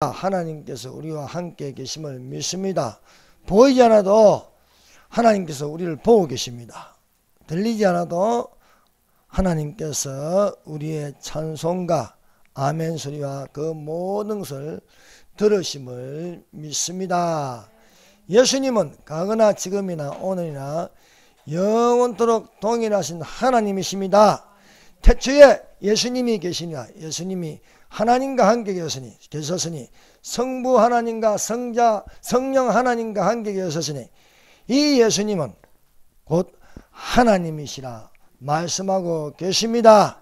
하나님께서 우리와 함께 계심을 믿습니다. 보이지 않아도 하나님께서 우리를 보고 계십니다. 들리지 않아도 하나님께서 우리의 찬송과 아멘 소리와 그 모든 것을 들으심을 믿습니다. 예수님은 과거나 지금이나 오늘이나 영원토록 동일하신 하나님이십니다. 태초에 예수님이 계시니라. 예수님이 하나님과 함께 계셨으니 성부 하나님과 성령 하나님과 함께 계셨으니 이 예수님은 곧 하나님이시라 말씀하고 계십니다.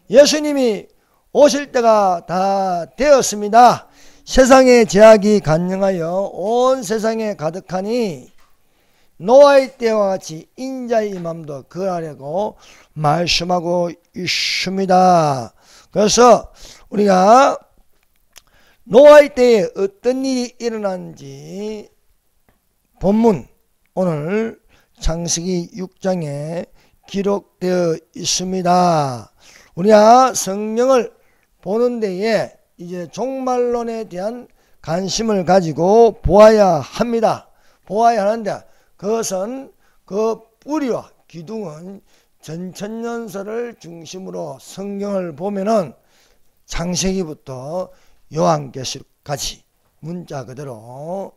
예수님이 오실 때가 다 되었습니다. 세상의 제약이 간영하여 온 세상에 가득하니 노아의 때와 같이 인자의 임함도 그하려고 말씀하고 있습니다. 그래서 우리가 노아의 때에 어떤 일이 일어났는지 본문 오늘 창세기 6장에 기록되어 있습니다. 우리가 성경을 보는 데에 이제 종말론에 대한 관심을 가지고 보아야 합니다. 보아야 하는데 그것은 그 뿌리와 기둥은 전천년서를 중심으로 성경을 보면은 창세기부터 요한계시록까지 문자 그대로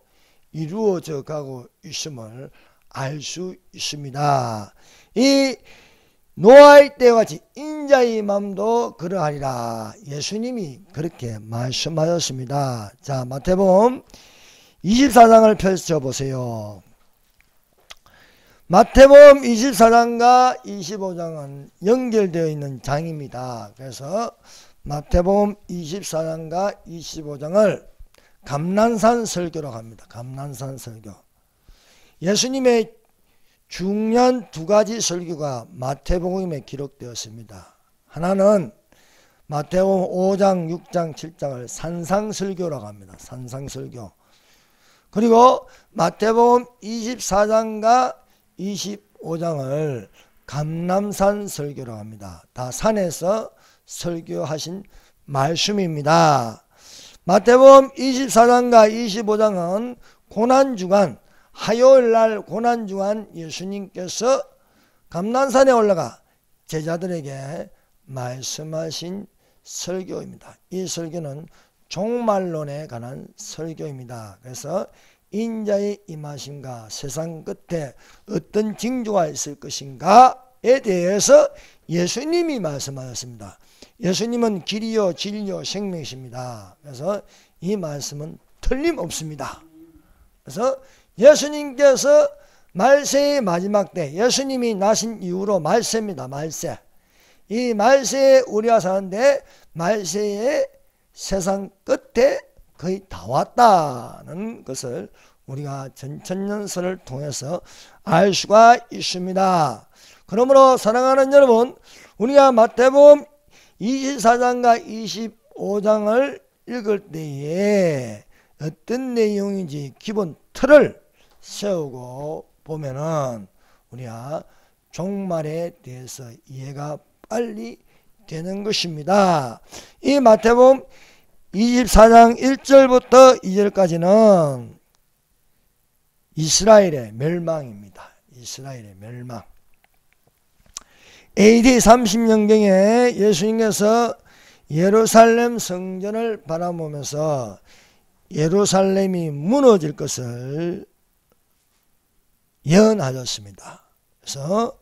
이루어져 가고 있음을 알 수 있습니다. 이 노아의 때와 같이 인자의 맘도 그러하리라. 예수님이 그렇게 말씀하셨습니다. 자, 마태복음 24장을 펼쳐보세요. 마태복음 24장과 25장은 연결되어 있는 장입니다. 그래서 마태복음 24장과 25장을 감난산 설교라고 합니다. 감난산 설교. 예수님의 중요한 두 가지 설교가 마태복음에 기록되었습니다. 하나는 마태복음 5장, 6장, 7장을 산상설교라고 합니다. 산상설교. 그리고 마태복음 24장과 25장을 감람산 설교라고 합니다. 다 산에서 설교하신 말씀입니다. 마태복음 24장과 25장은 고난주간, 화요일날 고난주간 예수님께서 감난산에 올라가 제자들에게 말씀하신 설교입니다. 이 설교는 종말론에 관한 설교입니다. 그래서 인자의 임하심과 세상 끝에 어떤 징조가 있을 것인가에 대해서 예수님이 말씀하셨습니다. 예수님은 길이요 진리요 생명이십니다. 그래서 이 말씀은 틀림없습니다. 그래서 예수님께서 말세의 마지막 때 예수님이 나신 이후로 말세입니다. 말세. 이 말세에 우리가 사는데 말세의 세상 끝에 거의 다 왔다는 것을 우리가 전천년서를 통해서 알 수가 있습니다. 그러므로 사랑하는 여러분, 우리가 마태복음 24장과 25장을 읽을 때에 어떤 내용인지 기본 틀을 세우고 보면은 우리가 종말에 대해서 이해가 빨리 되는 것입니다. 이 마태복음 24장 1절부터 2절까지는 이스라엘의 멸망입니다. 이스라엘의 멸망. AD 30년경에 예수님께서 예루살렘 성전을 바라보면서 예루살렘이 무너질 것을 예언하셨습니다. 그래서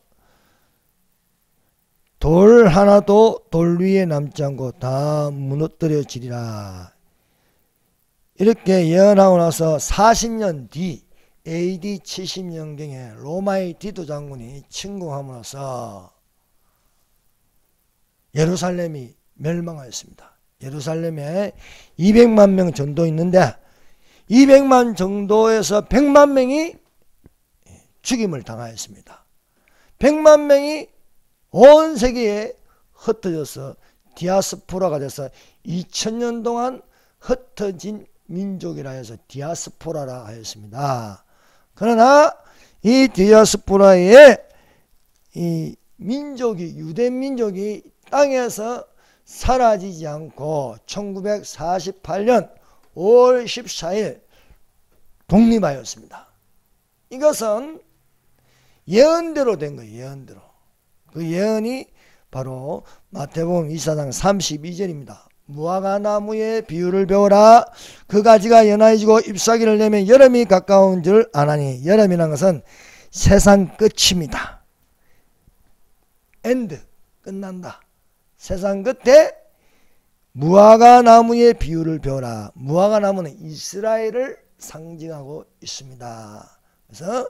돌 하나도 돌 위에 남지 않고 다 무너뜨려지리라. 이렇게 예언하고 나서 40년 뒤 AD 70년경에 로마의 디도 장군이 침공함으로써 예루살렘이 멸망하였습니다. 예루살렘에 200만 명 정도 있는데 200만 정도에서 100만 명이 죽임을 당하였습니다. 100만 명이 온 세계에 흩어져서 디아스포라가 돼서 2000년 동안 흩어진 민족이라 해서 디아스포라라 하였습니다. 그러나 이 디아스포라의 이 민족이 유대 민족이 땅에서 사라지지 않고 1948년 5월 14일 독립하였습니다. 이것은 예언대로 된 거예요. 예언대로. 그 예언이 바로 마태복음 24장 32절입니다. 무화과 나무의 비유를 배워라. 그 가지가 연하여지고 잎사귀를 내면 여름이 가까운 줄 아나니. 여름이라는 것은 세상 끝입니다. 엔드. 끝난다. 세상 끝에 무화과 나무의 비유를 배워라. 무화과 나무는 이스라엘을 상징하고 있습니다. 그래서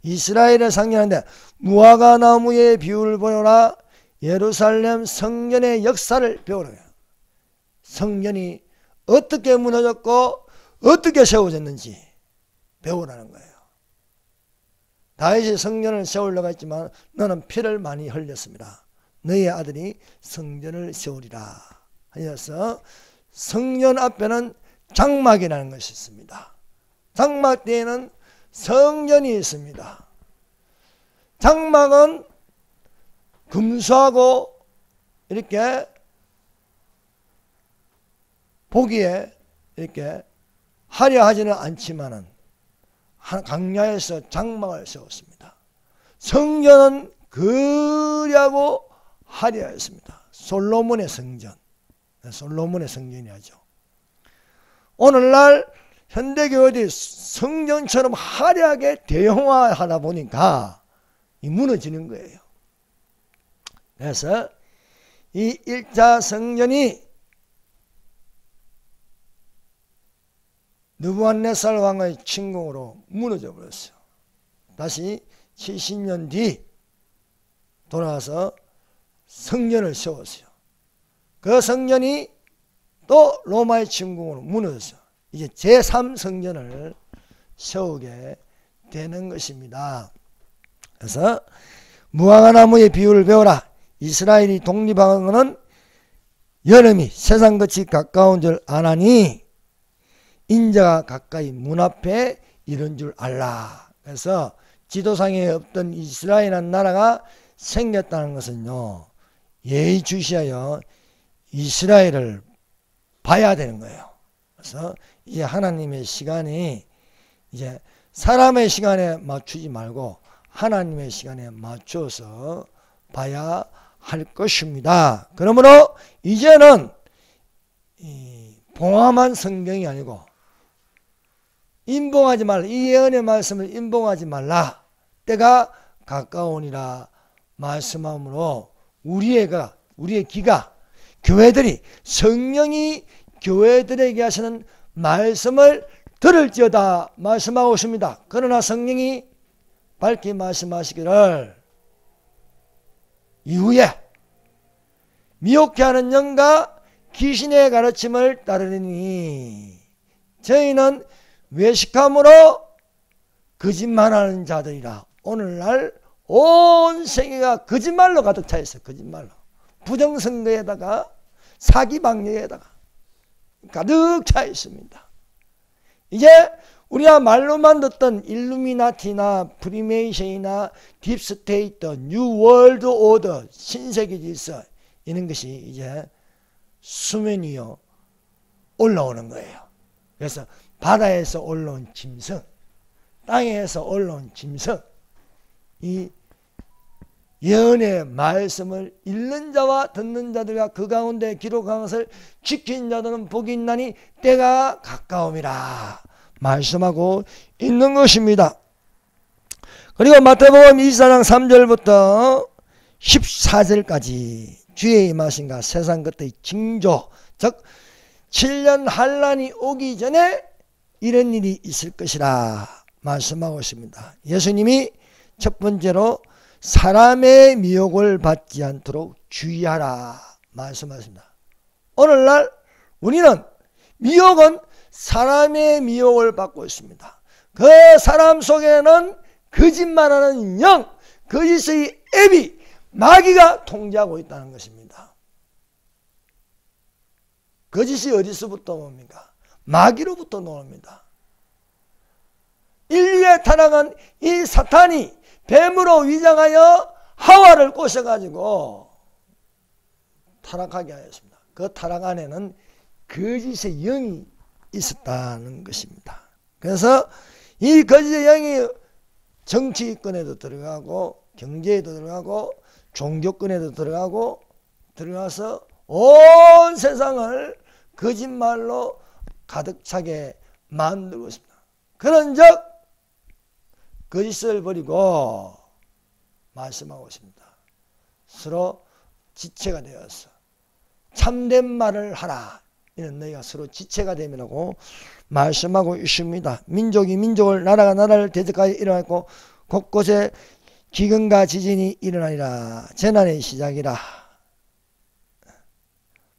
이스라엘을 상징하는데 무화과 나무의 비유를 배워라. 예루살렘 성전의 역사를 배우라. 성전이 어떻게 무너졌고 어떻게 세워졌는지 배우라는 거예요. 다윗이 성전을 세우려고 했지만 너는 피를 많이 흘렸습니다. 너희 아들이 성전을 세우리라 하여서 성전 앞에는 장막이라는 것이 있습니다. 장막 뒤에는 성전이 있습니다. 장막은 금수하고 이렇게 보기에 이렇게 화려하지는 않지만은 강야에서 장막을 세웠습니다. 성전은 거대하고 화려했습니다. 솔로몬의 성전, 솔로몬의 성전이죠. 오늘날 현대교회들이 성전처럼 화려하게 대형화하다 보니까 무너지는 거예요. 그래서 이 1차 성전이 느부갓네살 왕의 침공으로 무너져 버렸어요. 다시 70년 뒤 돌아와서 성전을 세웠어요. 그 성전이 또 로마의 침공으로 무너졌어요. 이제 제3성전을 세우게 되는 것입니다. 그래서 무화과 나무의 비유를 배워라. 이스라엘이 독립한 것은 여름이 세상 끝이 가까운 줄 아나니 인자가 가까이 문 앞에 이른 줄 알라. 그래서 지도상에 없던 이스라엘이라는 나라가 생겼다는 것은요, 예의주시하여 이스라엘을 봐야 되는 거예요. 그래서 이제 하나님의 시간이 이제 사람의 시간에 맞추지 말고 하나님의 시간에 맞춰서 봐야 할 것입니다. 그러므로 이제는 봉함한 성경이 아니고 인봉하지 말라. 이 예언의 말씀을 인봉하지 말라. 때가 가까우니라 말씀함으로 우리의 귀가 교회들이 성령이 교회들에게 하시는 말씀을 들을지어다 말씀하고 있습니다. 그러나 성령이 밝히 말씀하시기를 이후에 미혹해 하는 영과 귀신의 가르침을 따르니 저희는 외식함으로 거짓말하는 자들이라. 오늘날 온 세계가 거짓말로 가득 차 있어요. 거짓말로. 부정선거에다가 사기방역에다가 가득 차 있습니다. 이제 우리가 말로만 듣던 일루미나티나 프리메이션이나 딥스테이트, 뉴월드 오더, 신세계 질서 이런 것이 이제 수면 위로 올라오는 거예요. 그래서 바다에서 올라온 짐승, 땅에서 올라온 짐승, 이 예언의 말씀을 읽는 자와 듣는 자들과 그 가운데 기록한 것을 지킨 자들은 복이 있나니 때가 가까움이라 말씀하고 있는 것입니다. 그리고 마태복음 24장 3절부터 14절까지 주의 임하신가 세상 끝의 징조, 즉 7년 환란이 오기 전에 이런 일이 있을 것이라 말씀하고 있습니다. 예수님이 첫 번째로 사람의 미혹을 받지 않도록 주의하라 말씀하십니다. 오늘날 우리는 미혹은 사람의 미혹을 받고 있습니다. 그 사람 속에는 거짓말하는 영, 거짓의 앱이 마귀가 통제하고 있다는 것입니다. 거짓이 어디서부터 옵니까? 마귀로부터 나옵니다. 인류에 타락한 이 사탄이 뱀으로 위장하여 하와를 꼬셔가지고 타락하게 하였습니다. 그 타락 안에는 거짓의 영이 있었다는 것입니다. 그래서 이 거짓의 영이 정치권에도 들어가고 경제에도 들어가고 종교권에도 들어가서 온 세상을 거짓말로 가득 차게 만들고 있습니다. 그런즉 거짓을 버리고 말씀하고 있습니다. 서로 지체가 되어서 참된 말을 하라. 이는 너희가 서로 지체가 되면하고 말씀하고 있습니다. 민족이 민족을, 나라가 나라를 대적하여 일어났고 곳곳에 기근과 지진이 일어나리라. 재난의 시작이라.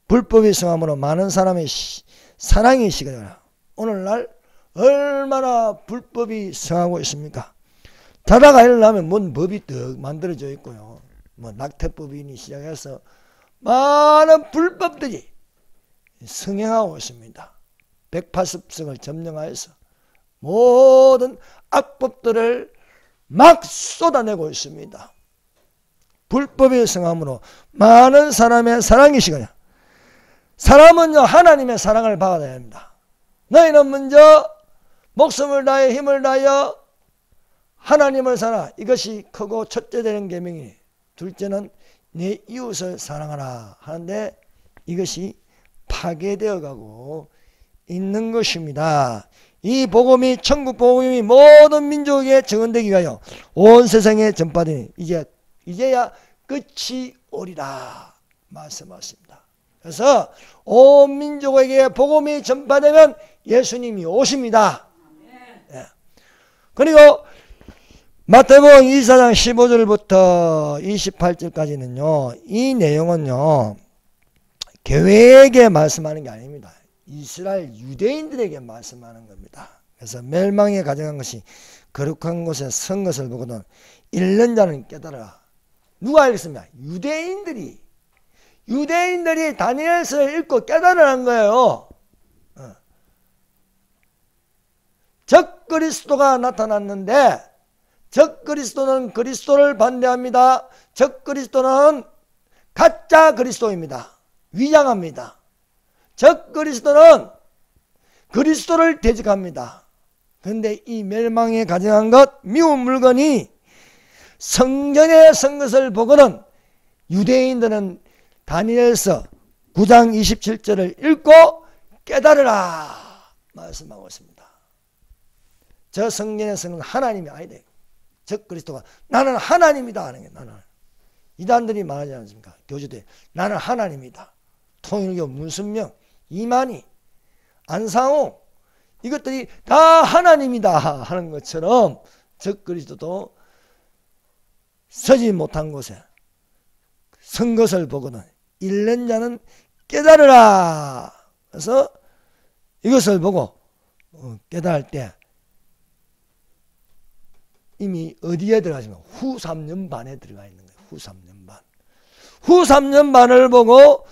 불법이 성함으로 많은 사람의 사랑이 식어져라. 오늘날 얼마나 불법이 성하고 있습니까? 자다가 일어나면 뭔 법이 떡 만들어져 있고요. 뭐 낙태법이니 시작해서 많은 불법들이 성행하고 있습니다. 180석을 점령하여서 모든 악법들을 막 쏟아내고 있습니다. 불법의 성함으로 많은 사람의 사랑이 식어냐. 사람은요, 하나님의 사랑을 받아야 합니다. 너희는 먼저 목숨을 다하여 힘을 다하여 하나님을 사랑하라. 이것이 크고 첫째 되는 계명이니 둘째는 내 이웃을 사랑하라 하는데 이것이 파괴되어 가고 있는 것입니다. 이 복음이, 천국 복음이 모든 민족에게 증언되기 위하여 온 세상에 전파되니 이제야 끝이 오리라 말씀하십니다. 그래서 온 민족에게 복음이 전파되면 예수님이 오십니다. 예. 그리고 마태복음 24장 15절부터 28절까지는요. 이 내용은요. 교회에게 말씀하는 게 아닙니다. 이스라엘 유대인들에게 말씀하는 겁니다. 그래서 멸망에 가져간 것이 거룩한 곳에 선 것을 보고는 읽는 자는 깨달아라. 누가 읽습니까? 유대인들이 다니엘서를 읽고 깨달으라는 거예요. 적그리스도가 나타났는데 적그리스도는 그리스도를 반대합니다. 적그리스도는 가짜 그리스도입니다. 위장합니다. 적그리스도는 그리스도를 대적합니다. 그런데 이 멸망에 가져간 것, 미운 물건이 성전에 선 것을 보고는 유대인들은 다니엘서 9장 27절을 읽고 깨달으라 말씀하고 있습니다. 저 성전에 서는 하나님이 아니다. 적그리스도가 나는 하나님이다 하는 게 나는. 이단들이 말하지 않습니까? 교주들 나는 하나님이다. 통일교, 문선명, 이만희, 안상호 이것들이 다 하나님이다 하는 것처럼 적그리스도도 서지 못한 곳에 선 것을 보고는 읽는 자는 깨달으라. 그래서 이것을 보고 깨달을 때 이미 어디에 들어가시면 후 3년 반에 들어가 있는 거예요. 후 3년 반. 후 3년 반을 보고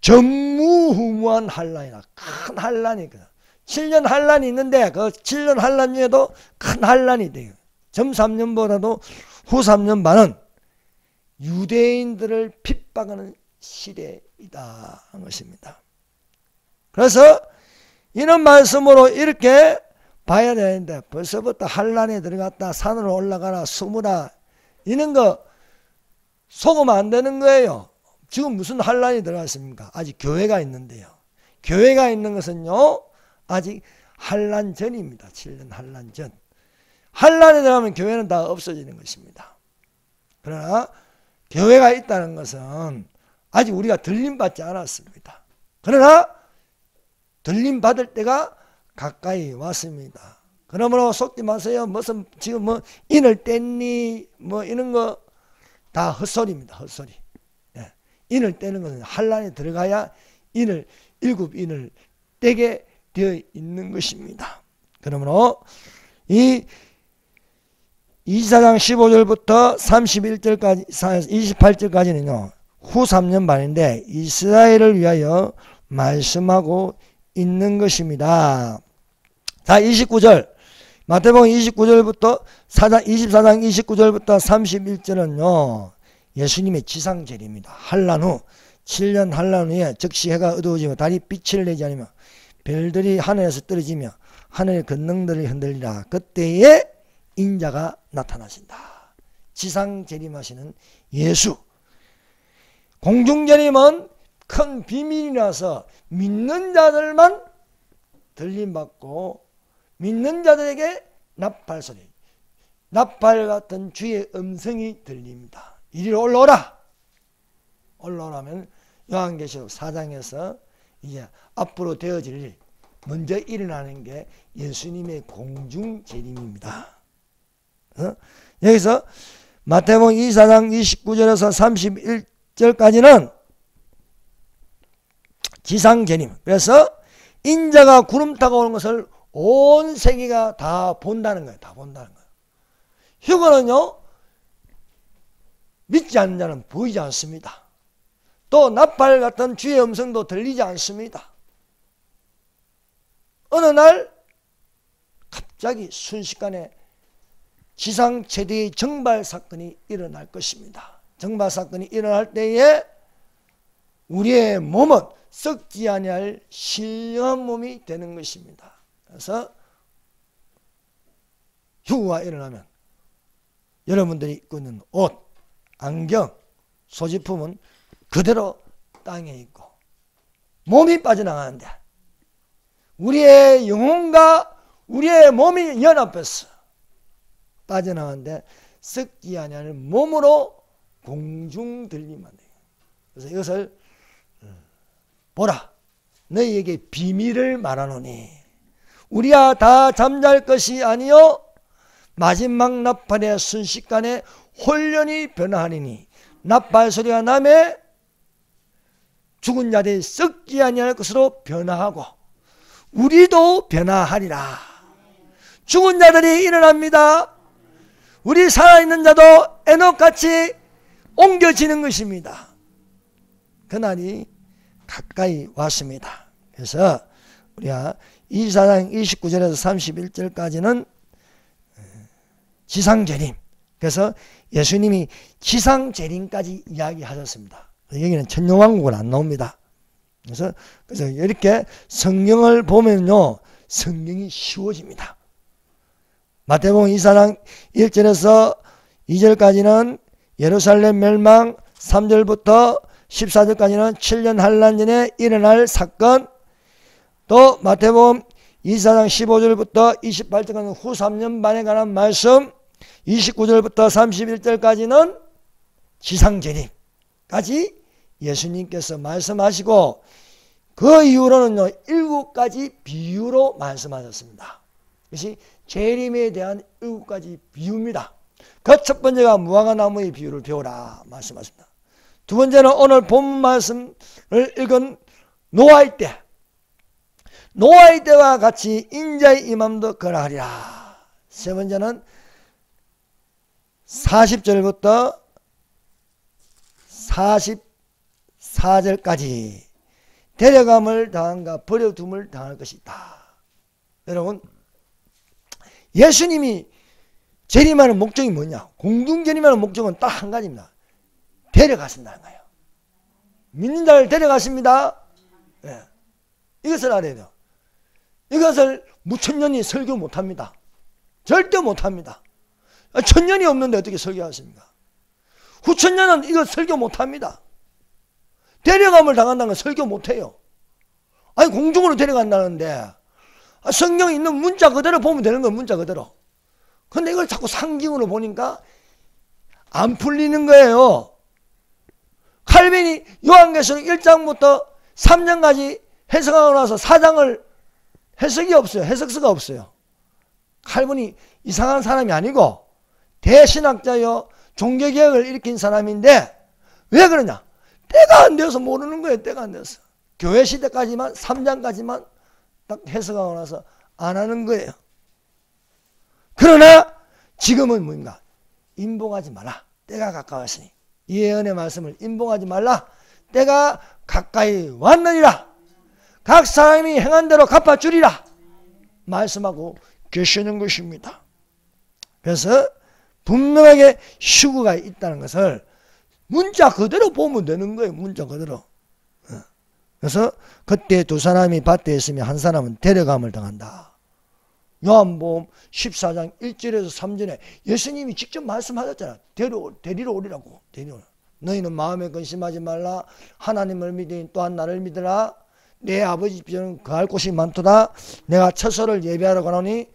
전무후무한 환란이라 큰 환란이 있거든. 7년 환란이 있는데 그 7년 환란 중에도 큰 환란이 돼요. 전 3년보다도 후 3년 반은 유대인들을 핍박하는 시대이다 하는 것입니다. 그래서 이런 말씀으로 이렇게 봐야 되는데 벌써부터 환란에 들어갔다 산으로 올라가라 숨으라 이런 거 속으면 안 되는 거예요. 지금 무슨 환란이 들어갔습니까? 아직 교회가 있는데요. 교회가 있는 것은요 아직 환란 전입니다. 7년 환란 전. 환란에 들어가면 교회는 다 없어지는 것입니다. 그러나 교회가 있다는 것은 아직 우리가 들림받지 않았습니다. 그러나 들림받을 때가 가까이 왔습니다. 그러므로 속지 마세요. 무슨 지금 뭐 인을 뗐니 뭐 이런 거 다 헛소리입니다. 헛소리. 예. 인을 떼는 것은 환란에 들어가야 인을 일곱 인을 떼게 되어 있는 것입니다. 그러므로 이 24장 15절부터 31절까지 28절까지는요. 후 3년 반인데 이스라엘을 위하여 말씀하고 있는 것입니다. 자, 29절. 마태복음 29절부터 24장 29절부터 31절은요. 예수님의 지상절입니다. 환란 후 7년 환란 후에 즉시 해가 어두워지며 달이 빛을 내지 않으며 별들이 하늘에서 떨어지며 하늘의 권능들이 흔들리라. 그때에 인자가 나타나신다. 지상 재림하시는 예수. 공중 재림은 큰 비밀이라서 믿는 자들만 들림받고 믿는 자들에게 나팔 소리, 나팔 같은 주의 음성이 들립니다. 이리로 올라오라. 올라오라면 요한계시록 4장에서 이제 앞으로 되어질 일, 먼저 일어나는 게 예수님의 공중 재림입니다. 여기서 마태복음 24장 29절에서 31절까지는 지상 재림. 그래서 인자가 구름 타고 오는 것을 온 세계가 다 본다는 거예요. 다 본다는 거예요. 휴거는요, 믿지 않는 자는 보이지 않습니다. 또 나팔 같은 주의 음성도 들리지 않습니다. 어느 날 갑자기 순식간에 지상 최대의 정발 사건이 일어날 것입니다. 정발 사건이 일어날 때에 우리의 몸은 썩지 아니할 신령한 몸이 되는 것입니다. 그래서 휴거가 일어나면 여러분들이 입고 있는 옷, 안경, 소지품은 그대로 땅에 있고 몸이 빠져나가는데 우리의 영혼과 우리의 몸이 연합해서 빠져나가는데 썩지 아니할 몸으로 공중 들리면 돼요. 그래서 이것을 보라, 너희에게 비밀을 말하노니 우리야 다 잠잘 것이 아니요 마지막 나팔의 순식간에 혼련이 변화하리니 나팔 소리가 나매 죽은 자들이 썩지 아니할 것으로 변화하고 우리도 변화하리라. 죽은 자들이 일어납니다. 우리 살아있는 자도 에녹같이 옮겨지는 것입니다. 그날이 가까이 왔습니다. 그래서 우리가 24장 29절에서 31절까지는 지상재림. 그래서 예수님이 지상재림까지 이야기하셨습니다. 여기는 천년왕국은 안 나옵니다. 그래서 이렇게 성경을 보면요, 성경이 쉬워집니다. 마태복음 24장 1절에서 2절까지는 예루살렘 멸망, 3절부터 14절까지는 7년 환란 전에 일어날 사건, 또 마태복음 24장 15절부터 28절까지는 후 3년 반에 관한 말씀, 29절부터 31절까지는 지상재림까지 예수님께서 말씀하시고 그 이후로는요 7가지 비유로 말씀하셨습니다. 이것이 재림에 대한 7가지 비유입니다. 그 첫 번째가 무화과나무의 비유를 배우라 말씀하십니다. 두 번째는 오늘 본문 말씀을 읽은 노아의 때, 노아의 때와 같이 인자의 임함도 그러하리라. 세 번째는 40절부터 44절까지 데려감을 당한가 버려둠을 당할 것이다. 여러분, 예수님이 재림하는 목적이 뭐냐? 공중 재림하는 목적은 딱 한 가지입니다. 데려가신다는 거예요. 믿는 자를 데려가십니다. 네. 이것을 알아야 돼요. 이것을 무천년이 설교 못합니다. 절대 못합니다. 천년이 없는데 어떻게 설교하십니까? 후천년은 이거 설교 못합니다. 데려감을 당한다는 건 설교 못해요. 아니 공중으로 데려간다는데 성경에 있는 문자 그대로 보면 되는 거예요. 문자 그대로. 근데 이걸 자꾸 상징으로 보니까 안 풀리는 거예요. 칼빈이 요한계시록 1장부터 3장까지 해석하고 나서 4장을 해석이 없어요. 해석서가 없어요. 칼빈이 이상한 사람이 아니고 대신학자요 종교개혁을 일으킨 사람인데 왜 그러냐? 때가 안 되어서 모르는 거예요. 때가 안 되어서. 교회 시대까지만 3장까지만 딱 해석하고 나서 안 하는 거예요. 그러나 지금은 뭔가 인봉하지 마라. 때가 가까웠으니 이 예언의 말씀을 인봉하지 말라. 때가 가까이 왔느니라. 각 사람이 행한 대로 갚아주리라 말씀하고 계시는 것입니다. 그래서 분명하게 휴거가 있다는 것을 문자 그대로 보면 되는 거예요. 문자 그대로. 그래서 그때 두 사람이 밭에 있으면 한 사람은 데려감을 당한다. 요한복음 14장 1절에서 3절에 예수님이 직접 말씀하셨잖아. 데리러 오리라고. 너희는 마음에 근심하지 말라. 하나님을 믿으니 또한 나를 믿으라. 내 아버지 집에는 거할 곳이 많도다. 내가 처소를 예비하러 가노니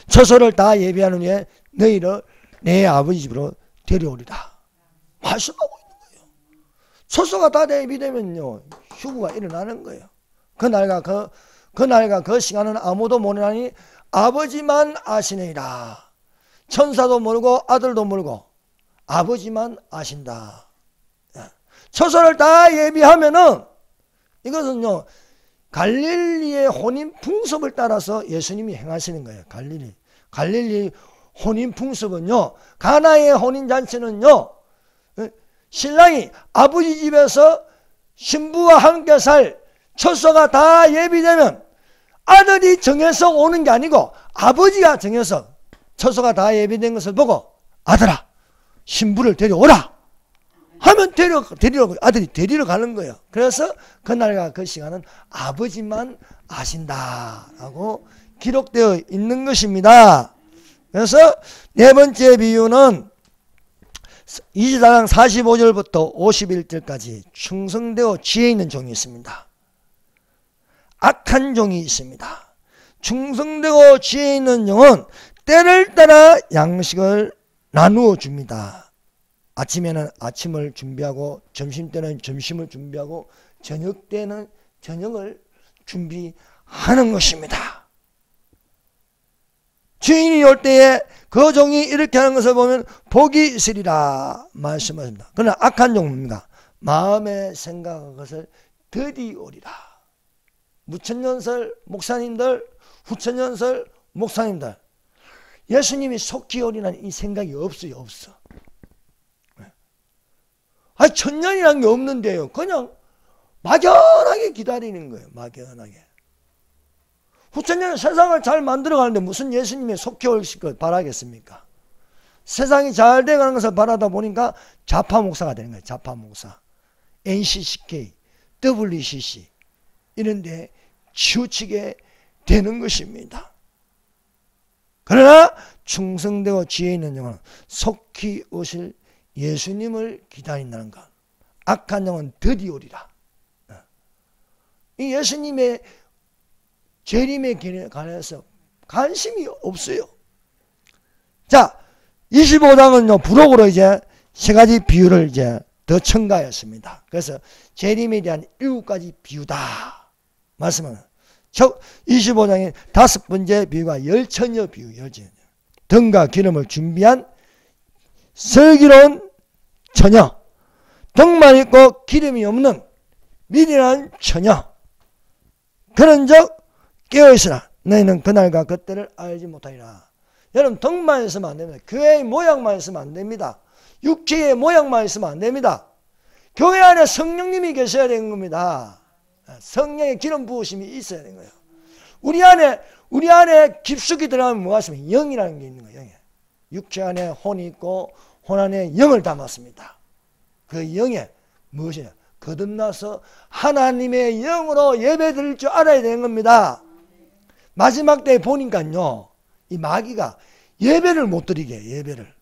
처소를 다 예비하는 후에 너희를 내 아버지 집으로 데려오리라. 말씀하고 있는 거예요. 처소가 다 예비되면요 휴구가 일어나는 거예요. 그날과 그 시간은 아무도 모르나니 아버지만 아시느니라. 천사도 모르고 아들도 모르고 아버지만 아신다. 처소를 다 예비하면은 이것은요 갈릴리의 혼인 풍습을 따라서 예수님이 행하시는 거예요. 갈릴리 혼인 풍습은요, 가나의 혼인 잔치는요, 신랑이 아버지 집에서 신부와 함께 살 처소가 다 예비되면 아들이 정해서 오는 게 아니고 아버지가 정해서 처소가 다 예비된 것을 보고 아들아 신부를 데려오라 하면 아들이 데리러 가는 거예요. 그래서 그날과 그 시간은 아버지만 아신다라고 기록되어 있는 것입니다. 그래서 네 번째 비유는 24장 45절부터 51절까지 충성되어 지혜 있는 종이 있습니다. 악한 종이 있습니다. 충성되고 지혜 있는 종은 때를 따라 양식을 나누어 줍니다. 아침에는 아침을 준비하고 점심 때는 점심을 준비하고 저녁 때는 저녁을 준비하는 것입니다. 주인이 올 때에 그 종이 이렇게 하는 것을 보면 복이 있으리라 말씀하십니다. 그러나 악한 종입니다. 마음에 생각한 것을 더디오리라. 무천년설 목사님들, 후천년설 목사님들, 예수님이 속히 오리라는 이 생각이 없어요. 없어. 아니 천년이라는 게 없는데요. 그냥 막연하게 기다리는 거예요. 막연하게. 후천년은 세상을 잘 만들어가는데 무슨 예수님이 속히 오실 걸 바라겠습니까? 세상이 잘 돼가는 것을 바라다 보니까 좌파 목사가 되는 거예요. 좌파 목사. NCCK, WCC 이런 데 치우치게 되는 것입니다. 그러나 충성되고 지혜 있는 영은 속히 오실 예수님을 기다린다는 것. 악한 영은 더디오리라. 이 예수님의 재림에 관해서 관심이 없어요. 자, 25장은요, 부록으로 이제 세 가지 비유를 이제 더 첨가했습니다. 그래서 재림에 대한 7가지 비유다. 말씀은 25장의 5번째 비유가 열처녀 비유, 열처녀. 등과 기름을 준비한 슬기로운 처녀, 등만 있고 기름이 없는 미련한 처녀. 그런즉 깨어있으라. 너희는 그날과 그때를 알지 못하리라. 여러분 등만 있으면 안 됩니다. 교회의 모양만 있으면 안 됩니다. 육체의 모양만 있으면 안 됩니다. 교회 안에 성령님이 계셔야 되는 겁니다. 성령의 기름 부으심이 있어야 되는 거예요. 우리 안에 깊숙이 들어가면 뭐가 있으면 영이라는 게 있는 거예요. 영이. 육체 안에 혼이 있고 혼 안에 영을 담았습니다. 그 영에 무엇이냐? 거듭나서 하나님의 영으로 예배 드릴 줄 알아야 되는 겁니다. 마지막 때에 보니까요, 이 마귀가 예배를 못 드리게 해요. 예배를.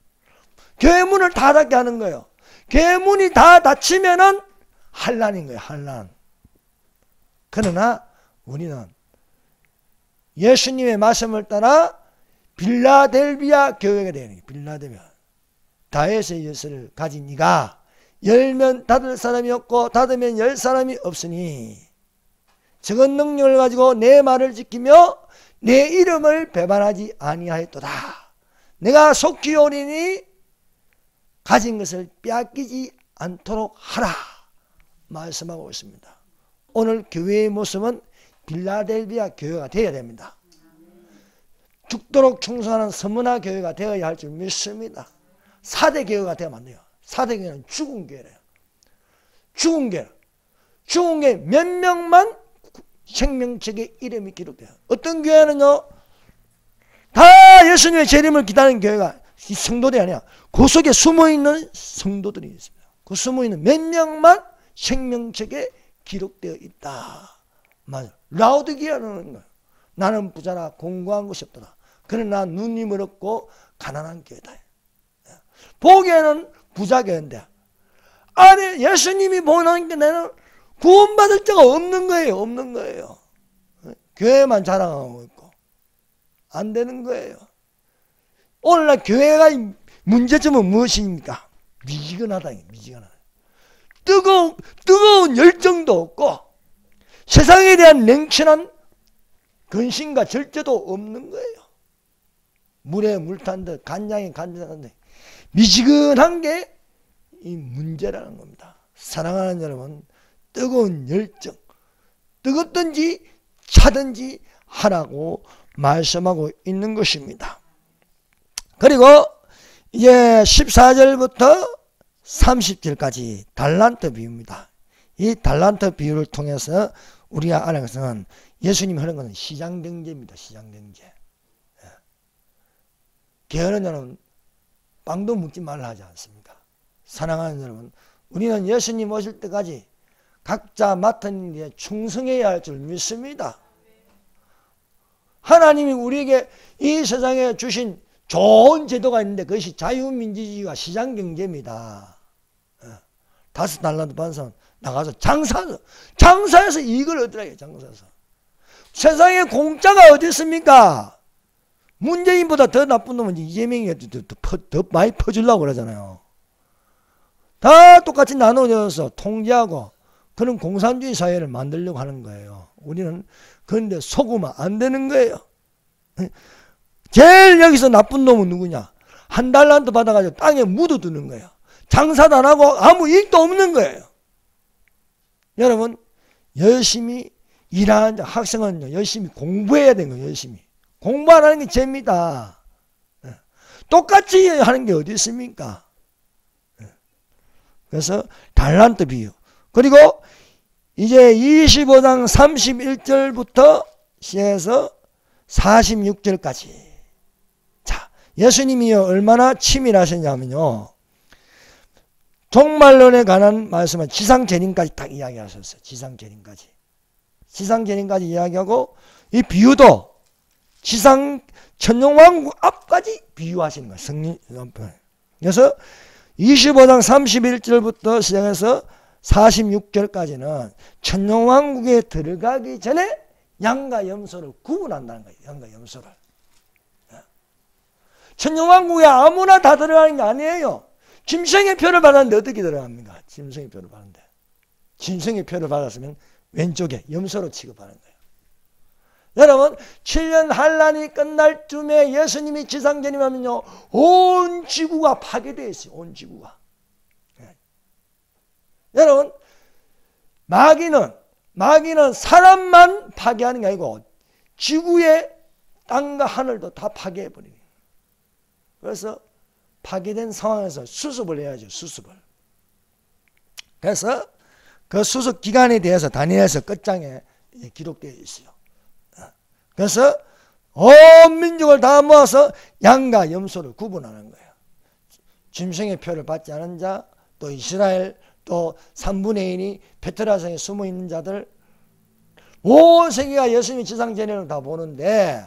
교회 문을 다 닫게 하는 거예요. 교회 문이 다 닫히면은 환난인 거예요. 환난. 그러나 우리는 예수님의 말씀을 따라 빌라델비아 교회가 되는 거예요. 빌라델비아. 다윗의 열쇠를 가진 이가 열면 닫을 사람이 없고 닫으면 열 사람이 없으니 적은 능력을 가지고 내 말을 지키며 내 이름을 배반하지 아니하였도다. 내가 속히 오리니 가진 것을 빼앗기지 않도록 하라 말씀하고 있습니다. 오늘 교회의 모습은 빌라델비아 교회가 되어야 됩니다. 죽도록 충성하는 서문화 교회가 되어야 할 줄 믿습니다. 4대 교회가 되어야 안 돼요. 4대 교회는 죽은 교회래요. 죽은 교회. 죽은 교회 몇 명만 생명책에 이름이 기록돼요. 어떤 교회는요, 다 예수님의 재림을 기다리는 교회가 성도들이 아니야. 그 속에 숨어있는 성도들이 있습니다. 그 숨어있는 몇 명만 생명책에 기록되어 있다. 맞아. 라오디게아는 거예요. 나는 부자라 공고한 것이 없더라. 그러나 눈이 멀었고 가난한 교회다. 보기에는 부자 교회인데 안에 예수님이 보는 게 나는 구원받을 자가 없는 거예요. 없는 거예요. 교회만 자랑하고 있고 안 되는 거예요. 오늘날 교회가 문제점은 무엇입니까? 미지근하다. 미지근하다. 뜨거운 열정도 없고 세상에 대한 냉철한 근심과 절제도 없는 거예요. 물에 물 탄 듯 간장에 간장 탄 듯 미지근한 게 이 문제라는 겁니다. 사랑하는 여러분, 뜨거운 열정, 뜨겁든지 차든지 하라고 말씀하고 있는 것입니다. 그리고 이제 14절부터 30절까지 달란트 비유입니다. 이 달란트 비유를 통해서 우리가 알아가는 것은 예수님이 하는 것은 시장경제입니다. 시장경제. 게으른 자는 빵도 묻지 말라 하지 않습니까? 사랑하는 여러분, 우리는 예수님 오실 때까지 각자 맡은 일에 충성해야 할 줄 믿습니다. 하나님이 우리에게 이 세상에 주신 좋은 제도가 있는데 그것이 자유민주주의와 시장경제입니다. 5달란트 받은 사람 나가서 장사해서 이익을 얻으라고요. 장사해서. 세상에 공짜가 어디 있습니까? 문재인보다 더 나쁜 놈은 이재명이 더 많이 퍼주려고 그러잖아요. 다 똑같이 나눠져서 통제하고 그런 공산주의 사회를 만들려고 하는 거예요. 우리는 그런데 속으면 안 되는 거예요. 제일 여기서 나쁜 놈은 누구냐? 1달란트 받아가지고 땅에 묻어두는 거예요. 장사도 안 하고 아무 일도 없는 거예요. 여러분, 열심히 일하는 학생은 열심히 공부해야 되는 거예요. 열심히. 공부 안 하는 게 죄입니다. 똑같이 하는 게 어디 있습니까? 그래서 달란트 비유. 그리고 이제 25장 31절부터 시작해서 46절까지. 자, 예수님이 얼마나 치밀하셨냐면요. 종말론에 관한 말씀은 지상재림까지 딱 이야기하셨어요. 지상재림까지. 지상재림까지 이야기하고 이 비유도 천년왕국 앞까지 비유하시는 거예요. 성령. 그래서 25장 31절부터 시작해서 46절까지는 천년왕국에 들어가기 전에 양과 염소를 구분한다는 거예요. 양과 염소를. 천년왕국에 아무나 다 들어가는 게 아니에요. 짐승의 표를 받았는데 어떻게 들어갑니까? 짐승의 표를 받았는데. 짐승의 표를 받았으면 왼쪽에 염소로 취급하는 거예요. 여러분, 7년 한란이 끝날 쯤에 예수님이 지상재림하면요, 온 지구가 파괴되어 있어요. 온 지구가. 여러분, 마귀는 사람만 파괴하는 게 아니고 지구의 땅과 하늘도 다 파괴해버리는 거예요. 그래서 파괴된 상황에서 수습을 해야죠. 수습을. 그래서 그 수습 기간에 대해서 다니엘서 끝장에 기록되어 있어요. 그래서 온 민족을 다 모아서 양과 염소를 구분하는 거예요. 짐승의 표를 받지 않은 자, 또 이스라엘, 또 3분의 1이 베트라성에 숨어있는 자들, 온 세계가 예수님의 지상재림을 다 보는데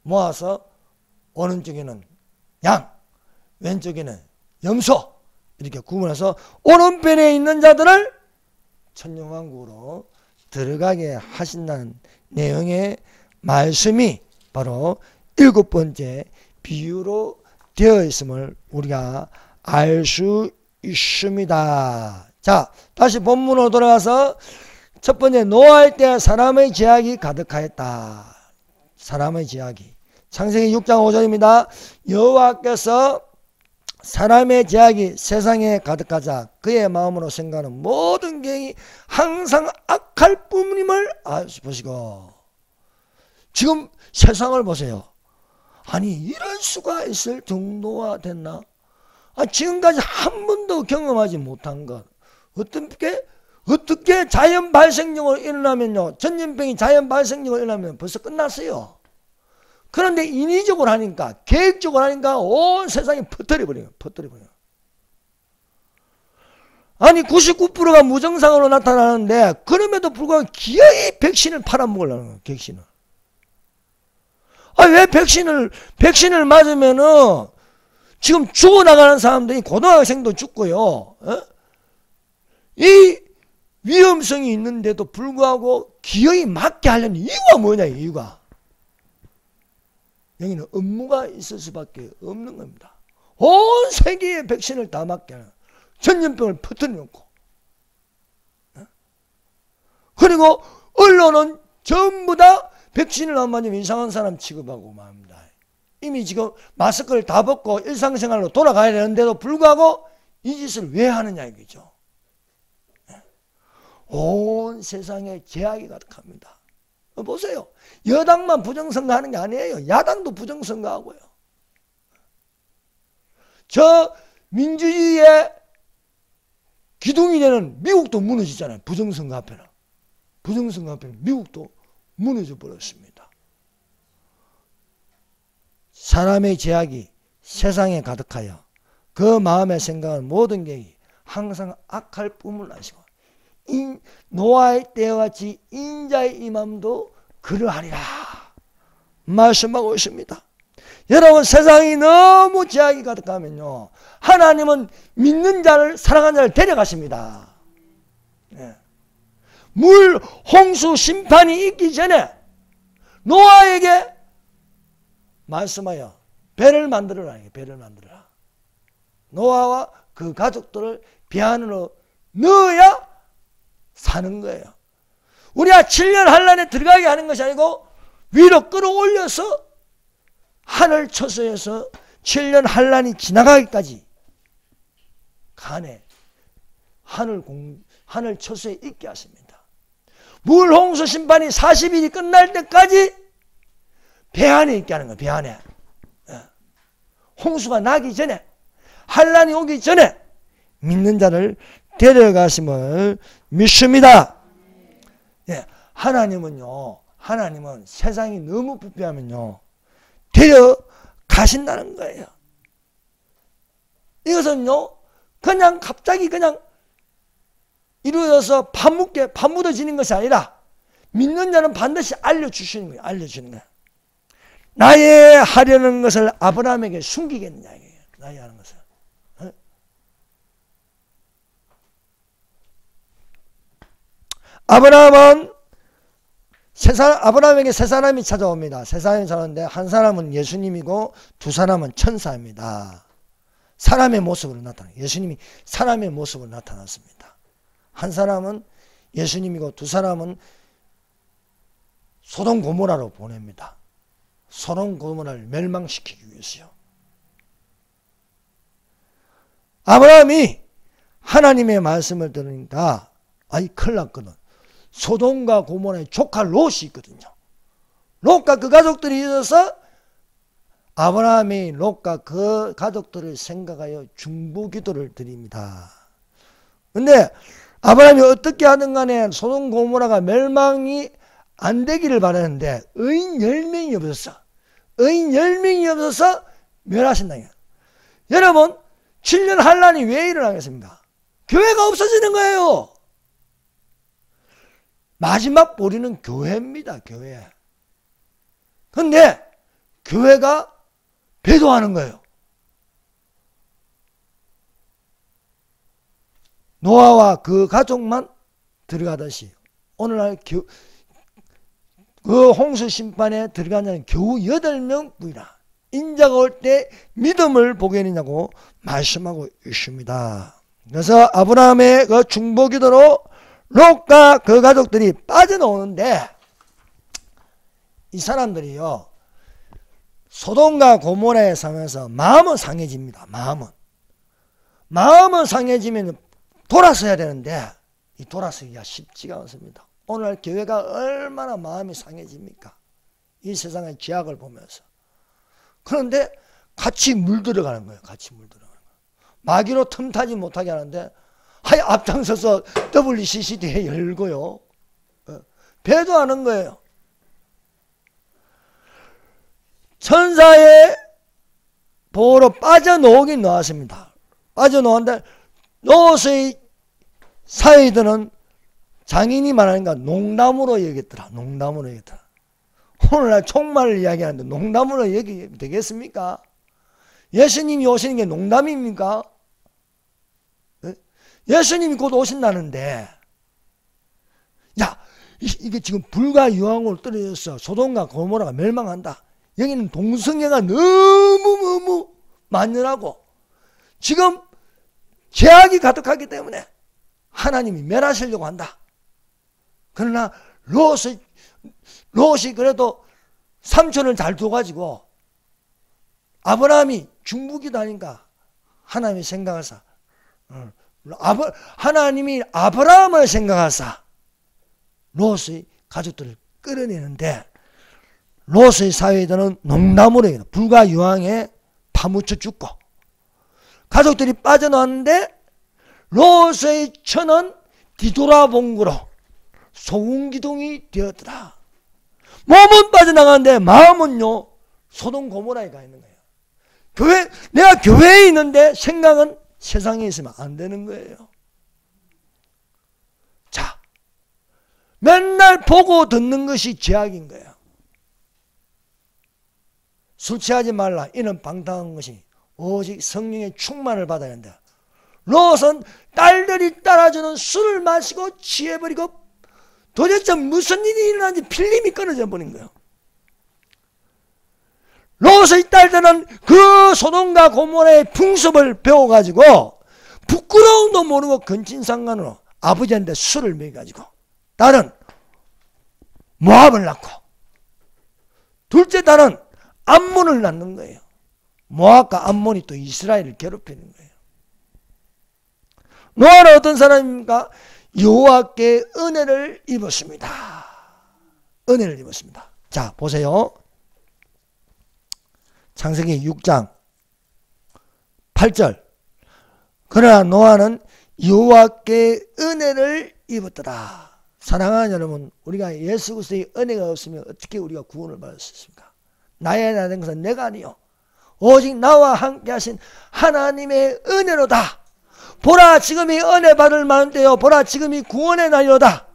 모아서 오른쪽에는 양, 왼쪽에는 염소 이렇게 구분해서 오른편에 있는 자들을 천년왕국으로 들어가게 하신다는 내용의 말씀이 바로 7번째 비유로 되어 있음을 우리가 알 수 있습니다. 자, 다시 본문으로 돌아가서 첫 번째, 노아할 때 사람의 죄악이 가득하였다. 사람의 죄악이. 창세기 6장 5절입니다. 여호와께서 사람의 죄악이 세상에 가득하자 그의 마음으로 생각하는 모든 계획이 항상 악할 뿐임을 보시고. 지금 세상을 보세요. 아니, 이럴 수가 있을 정도가 됐나? 지금까지 한 번도 경험하지 못한 것. 어떻게 자연 발생적으로 일어나면요, 전염병이 자연 발생적으로 일어나면 벌써 끝났어요. 그런데 인위적으로 하니까, 계획적으로 하니까 온 세상이 퍼뜨려버려요. 아니 99%가 무증상으로 나타나는데 그럼에도 불구하고 기어이 백신을 팔아먹으려는 거예요. 백신을. 아, 왜 백신을 맞으면은 지금 죽어나가는 사람들이 고등학생도 죽고요. 어? 이 위험성이 있는데도 불구하고 기어이 맞게 하려는 이유가 뭐냐, 이유가. 여기는 업무가 있을 수밖에 없는 겁니다. 온 세계의 백신을 다 맞게 하는 전염병을 퍼뜨려놓고, 그리고 언론은 전부 다 백신을 안 맞으면 이상한 사람 취급하고 맙니다. 이미 지금 마스크를 다 벗고 일상생활로 돌아가야 되는데도 불구하고 이 짓을 왜 하느냐 이거죠. 온 세상에 제약이 가득합니다. 보세요. 여당만 부정선거하는 게 아니에요. 야당도 부정선거하고요. 저 민주주의의 기둥이 되는 미국도 무너지잖아요. 부정선거 앞에는. 부정선거 앞에는 미국도 무너져 버렸습니다. 사람의 제약이 세상에 가득하여 그 마음에 생각하는 모든 계획이 항상 악할 뿐을 아시고 노아의 때와 같이 인자의 임함도 그러하리라 말씀하고 있습니다. 여러분, 세상이 너무 제약이 가득하면요, 하나님은 믿는 자를, 사랑하는 자를 데려가십니다. 네. 물 홍수 심판이 있기 전에 노아에게 말씀하여 배를 만들어라. 배를 만들어라. 노아와 그 가족들을 배 안으로 넣어야 사는 거예요. 우리가 7년 환란에 들어가게 하는 것이 아니고 위로 끌어올려서 하늘 처소에서 7년 환란이 지나가기까지 간에 하늘 처소에 있게 하십니다. 물 홍수 심판이 40일이 끝날 때까지 배 안에 있게 하는 거예요. 배 안에. 홍수가 나기 전에, 환란이 오기 전에 믿는 자를 데려가심을 믿습니다. 예, 하나님은 세상이 너무 부패하면요, 데려가신다는 거예요. 이것은요, 그냥 갑자기 그냥 이루어져서 파묻어지는 것이 아니라 믿는 자는 반드시 알려주시는 거예요. 알려주는 거예요. 나의 하려는 것을 아브라함에게 숨기겠느냐 이거예요. 나의 하는 것을. 아브라함에게 세 사람이 찾아옵니다. 세 사람이 찾아오는데 한 사람은 예수님이고 두 사람은 천사입니다. 사람의 모습으로 나타나요. 예수님이 사람의 모습으로 나타났습니다. 한 사람은 예수님이고 두 사람은 소돔 고모라로 보냅니다. 소돔 고모라를 멸망시키기 위해서요. 아브라함이 하나님의 말씀을 들으니까 아이 큰일 났거든. 소돔과 고모라의 조카 롯이 있거든요. 롯과 그 가족들이 있어서 아브라함이 롯과 그 가족들을 생각하여 중보기도를 드립니다. 근데 아브라함이 어떻게 하든 간에 소돔 고모라가 멸망이 안 되기를 바라는데 의인 10명이 없었어. 의인 10명이 없어서 멸하신다. 여러분, 7년 환란이 왜 일어나겠습니까? 교회가 없어지는 거예요. 마지막 보리는 교회입니다. 교회. 그런데 교회가 배도하는 거예요. 노아와 그 가족만 들어가듯이 오늘날 그 홍수 심판에 들어간 자는 겨우 8명 뿐이라. 인자가 올 때 믿음을 보겠느냐고 말씀하고 있습니다. 그래서 아브라함의 그 중보기도로 롯과 그 가족들이 빠져나오는데, 이 사람들이요, 소돔과 고모라에 살면서 마음은 상해집니다. 마음은 상해지면 돌아서야 되는데 이 돌아서기가 쉽지가 않습니다. 오늘 교회가 얼마나 마음이 상해집니까? 이 세상의 죄악을 보면서. 그런데 같이 물들어가는 거예요. 같이 물들어가는 거예요. 마귀로 틈타지 못하게 하는데 앞장서서 WCCD에 열고요, 배도하는 거예요. 천사의 보호로 빠져나오긴 나왔습니다. 빠져나왔는데 롯의 사회들은 장인이 말하니까 농담으로 얘기했더라. 농담으로 얘기했더라. 오늘날 종말을 이야기하는데 농담으로 얘기 되겠습니까? 예수님이 오시는 게 농담입니까? 예수님이 곧 오신다는데, 야, 이게 지금 불과 유황으로 떨어졌어. 소돔과 고모라가 멸망한다. 여기는 동성애가 너무 만연하고 지금 죄악이 가득하기 때문에 하나님이 멸하시려고 한다. 그러나 롯이 그래도 삼촌을 잘 둬가지고 아브라함이 중부기도 하니까 하나님이 생각하사, 하나님이 아브라함을 생각하사 롯의 가족들을 끌어내는데, 롯의 사회들은 농담으로 해요. 불과 유황에 파묻혀 죽고 가족들이 빠져나왔는데 롯의 처는 뒤돌아본 거로 소금기둥이 되었더라. 몸은 빠져나가는데 마음은요 소돔 고모라에 가 있는 거예요. 내가 교회에 있는데 생각은 세상에 있으면 안 되는 거예요. 자, 맨날 보고 듣는 것이 죄악인 거예요. 술 취하지 말라, 이는 방탕한 것이 오직 성령의 충만을 받아야 한다. 롯은 딸들이 따라주는 술을 마시고 취해버리고 도대체 무슨 일이 일어났는지 필름이 끊어져 버린 거예요. 롯의 딸들은 그 소돔과 고모라의 풍습을 배워가지고 부끄러움도 모르고 근친상간으로 아버지한테 술을 먹여가지고 딸은 모압을 낳고 둘째 딸은 암몬을 낳는 거예요. 모압과 암몬이 또 이스라엘을 괴롭히는 거예요. 노아는 어떤 사람입니까? 여호와께 은혜를 입었습니다. 은혜를 입었습니다. 자, 보세요. 창세기 6장 8절. 그러나 노아는 여호와께 은혜를 입었더라. 사랑하는 여러분, 우리가 예수 그리스도의 은혜가 없으면 어떻게 우리가 구원을 받을 수 있습니까? 나의 나된 것은 내가 아니요 오직 나와 함께 하신 하나님의 은혜로다. 보라, 지금이 은혜 받을 만한데요, 보라, 지금이 구원의 날이로다.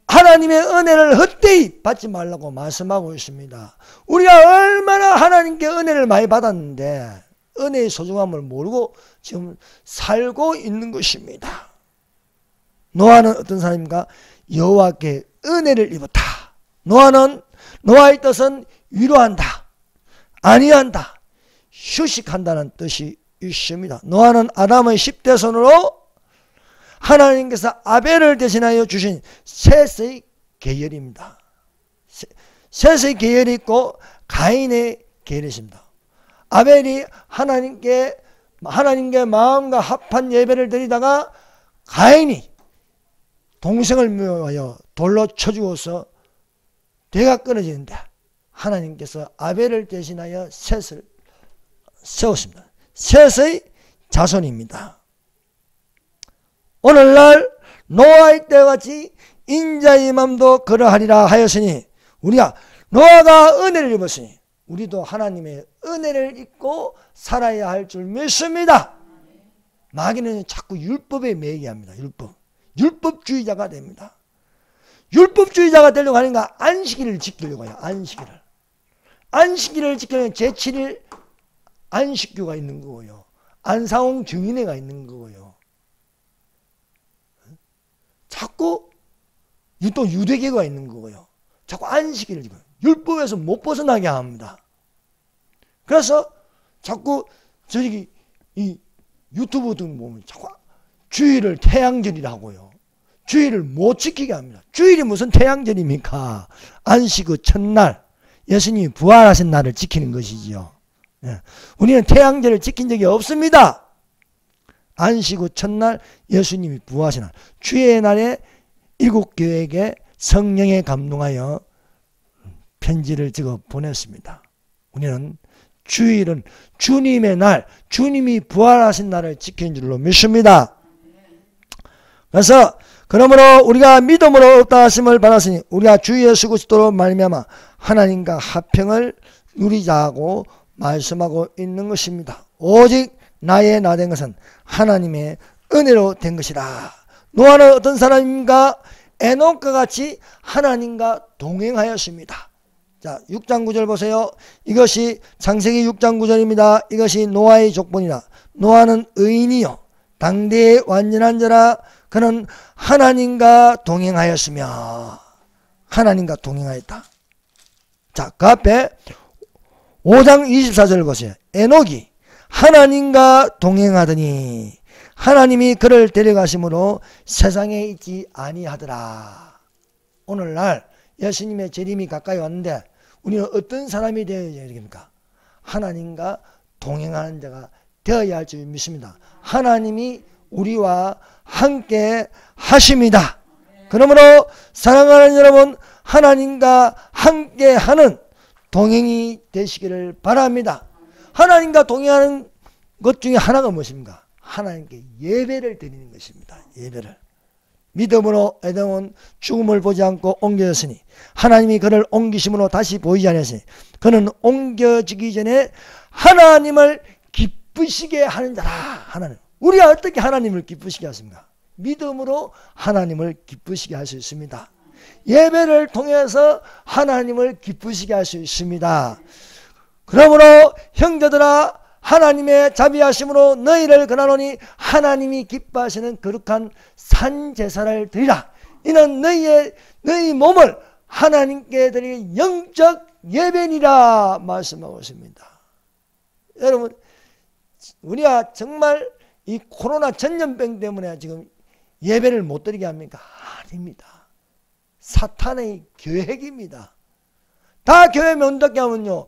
하나님의 은혜를 헛되이 받지 말라고 말씀하고 있습니다. 우리가 얼마나 하나님께 은혜를 많이 받았는데 은혜의 소중함을 모르고 지금 살고 있는 것입니다. 노아는 어떤 사람입니까? 여호와께 은혜를 입었다. 노아의 뜻은 위로한다, 안위한다, 휴식한다는 뜻이 있습니다. 노아는 아담의 10대 손으로 하나님께서 아벨을 대신하여 주신 셋의 계열입니다. 셋의 계열이 있고 가인의 계열이 있습니다. 아벨이 하나님께 마음과 합한 예배를 드리다가 가인이 동생을 미워하여 돌로 쳐 죽어서 대가 끊어지는데 하나님께서 아벨을 대신하여 셋을 세웠습니다. 셋의 자손입니다. 오늘날 노아의 때와 같이 인자의 맘도 그러하리라 하였으니, 우리가 노아가 은혜를 입었으니 우리도 하나님의 은혜를 입고 살아야 할 줄 믿습니다. 마귀는 자꾸 율법에 매이게 합니다. 율법주의자가 됩니다. 율법주의자가 되려고 하는가? 안식일을 지키려고 해요. 안식일을 지키려면 제7일 안식교가 있는 거고요, 안사홍 증인회가 있는 거고요. 자꾸 또 유대교가 있는 거고요. 자꾸 안식일을 지켜요. 율법에서 못 벗어나게 합니다. 그래서 자꾸 저기 이 유튜브 등 보면 자꾸 주일을 태양절이라고요. 주일을 못 지키게 합니다. 주일이 무슨 태양절입니까? 안식 후 첫날 예수님이 부활하신 날을 지키는 것이지요. 우리는 태양절을 지킨 적이 없습니다. 안식 후 첫날 예수님이 부활하신 날, 주의 날에 7교회에게 성령에 감동하여 편지를 적어 보냈습니다. 우리는 주일은 주님의 날, 주님이 부활하신 날을 지킨 줄로 믿습니다. 그래서 그러므로 우리가 믿음으로 얻다 하심을 받았으니 우리가 주 예수 그리스도로 말미암아 하나님과 화평을 누리자고 말씀하고 있는 것입니다. 오직 나의 나 된 것은 하나님의 은혜로 된 것이다. 노아는 어떤 사람인가? 에녹과 같이 하나님과 동행하였습니다. 자, 6장 9절 보세요. 이것이 창세기 6장 9절입니다. 이것이 노아의 족본이라. 노아는 의인이요 당대의 완전한 자라. 그는 하나님과 동행하였으며. 하나님과 동행하였다. 자, 그 앞에 5장 24절 보세요. 에녹이 하나님과 동행하더니 하나님이 그를 데려가심으로 세상에 있지 아니하더라. 오늘날 예수님의 재림이 가까이 왔는데 우리는 어떤 사람이 되어야 됩니까? 하나님과 동행하는 자가 되어야 할 줄 믿습니다. 하나님이 우리와 함께 하십니다. 그러므로 사랑하는 여러분, 하나님과 함께하는 동행이 되시기를 바랍니다. 하나님과 동행하는 것 중에 하나가 무엇입니까? 하나님께 예배를 드리는 것입니다. 예배를. 믿음으로 에돔은 죽음을 보지 않고 옮겨졌으니 하나님이 그를 옮기심으로 다시 보이지 않았으니 그는 옮겨지기 전에 하나님을 기쁘시게 하는 자라. 하나님. 우리가 어떻게 하나님을 기쁘시게 하십니까? 믿음으로 하나님을 기쁘시게 할 수 있습니다. 예배를 통해서 하나님을 기쁘시게 할 수 있습니다. 그러므로 형제들아 하나님의 자비하심으로 너희를 권하노니 하나님이 기뻐하시는 거룩한 산제사를 드리라. 이는 너희 몸을 하나님께 드릴 영적 예배니라 말씀하고 있습니다. 여러분, 우리가 정말 이 코로나 전염병 때문에 지금 예배를 못 드리게 합니까? 아닙니다. 사탄의 계획입니다. 다 교회 면담게 하면요,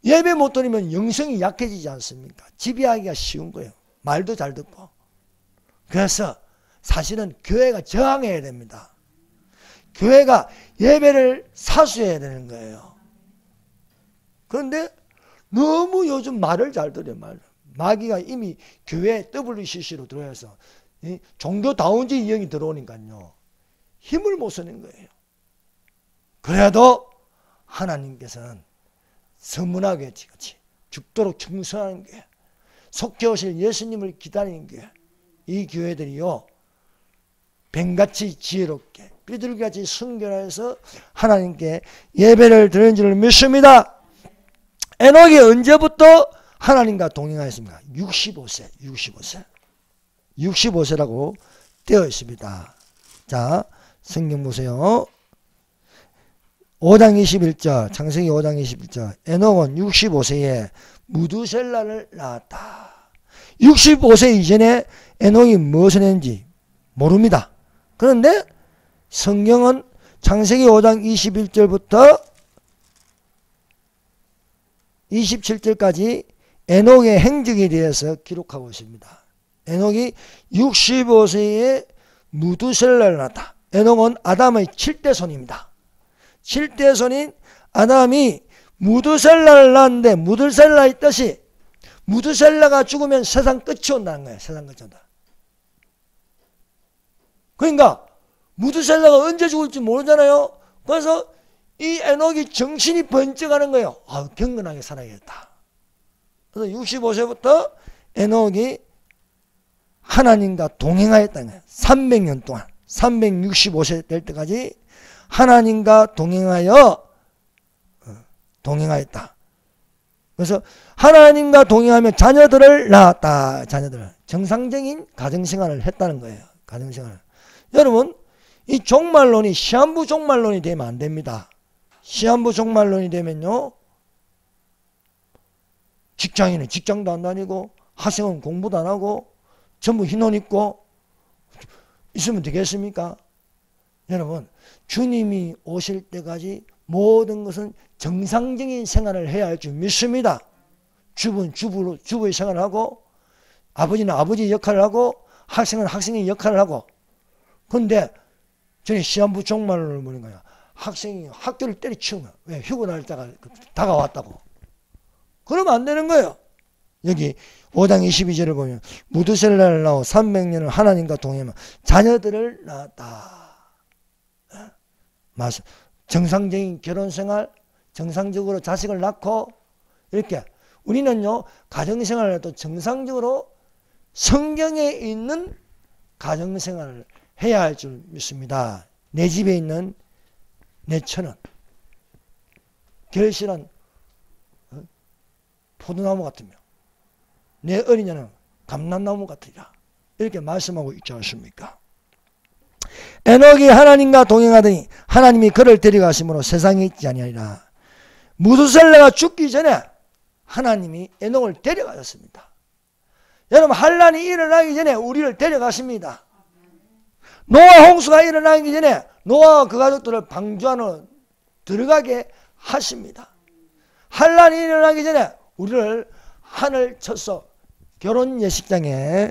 예배 못 드리면 영성이 약해지지 않습니까? 지배하기가 쉬운 거예요. 말도 잘 듣고. 그래서 사실은 교회가 저항해야 됩니다. 교회가 예배를 사수해야 되는 거예요. 그런데 너무 요즘 말을 잘 들어요. 마귀가 이미 교회 WCC로 들어와서 종교다운지 이형이 들어오니까요, 힘을 못 쓰는 거예요. 그래도 하나님께서는 서문하게 죽도록 충성하는 게, 속해 오실 예수님을 기다리는 게, 이 교회들이요 뱀같이 지혜롭게 삐들같이 순결해서 하나님께 예배를 드리는 줄 믿습니다. 에녹이 언제부터 하나님과 동행하였습니까? 65세라고 되어 있습니다. 자, 성경 보세요. 5장 21절, 창세기 5장 21절. 에녹은 65세에 무두셀라를 낳았다. 65세 이전에 에녹이 무엇을 했는지 모릅니다. 그런데 성경은 창세기 5장 21절부터 27절까지 에녹의 행적에 대해서 기록하고 있습니다. 에녹이 65세에 무두셀라를 낳았다. 에녹은 아담의 7대 손입니다. 7대 손인 아담이 무두셀라를 낳았는데, 무두셀라의 뜻이, 무두셀라가 죽으면 세상 끝이 온다는 거예요. 세상 끝이 온다. 그러니까 무두셀라가 언제 죽을지 모르잖아요. 그래서 이 에녹이 정신이 번쩍하는 거예요. 아, 경건하게 살아야겠다. 그래서 65세부터 에녹이 하나님과 동행하였다는 거예요. 300년 동안, 365세 될 때까지 하나님과 동행하였다. 그래서 하나님과 동행하며 자녀들을 낳았다. 자녀들을. 정상적인 가정생활을 했다는 거예요. 가정생활. 여러분, 이 종말론이 시한부 종말론이 되면 안 됩니다. 시한부 종말론이 되면요, 직장인은 직장도 안 다니고 학생은 공부도 안 하고 전부 흰옷 입고 있으면 되겠습니까? 여러분, 주님이 오실 때까지 모든 것은 정상적인 생활을 해야 할 줄 믿습니다. 주부는 주부의 생활을 하고, 아버지는 아버지의 역할을 하고, 학생은 학생의 역할을 하고. 그런데 저는 시한부 종말론을 보는 거야. 학생이 학교를 때려치우면, 왜? 휴가 날짜가 다가왔다고. 그러면 안 되는 거예요. 여기 5장 22절을 보면 무두셀라를 낳아 300년을 하나님과 동행하며 자녀들을 낳았다. 맞아. 정상적인 결혼생활, 정상적으로 자식을 낳고, 이렇게 우리는요 가정생활을 해도 정상적으로 성경에 있는 가정생활을 해야 할 줄 믿습니다. 내 집에 있는 내 처는 결실한 포도나무 같으며 내 어린애는 감람나무 같으리라. 이렇게 말씀하고 있지 않습니까? 에녹이 하나님과 동행하더니 하나님이 그를 데려가심으로 세상에 있지 아니하리라. 무두셀라가 죽기 전에 하나님이 에녹을 데려가셨습니다. 여러분, 환란이 일어나기 전에 우리를 데려가십니다. 노아 홍수가 일어나기 전에 노아와 그 가족들을 방주 안으로 들어가게 하십니다. 환란이 일어나기 전에 우리를 하늘 첫서 결혼 예식장에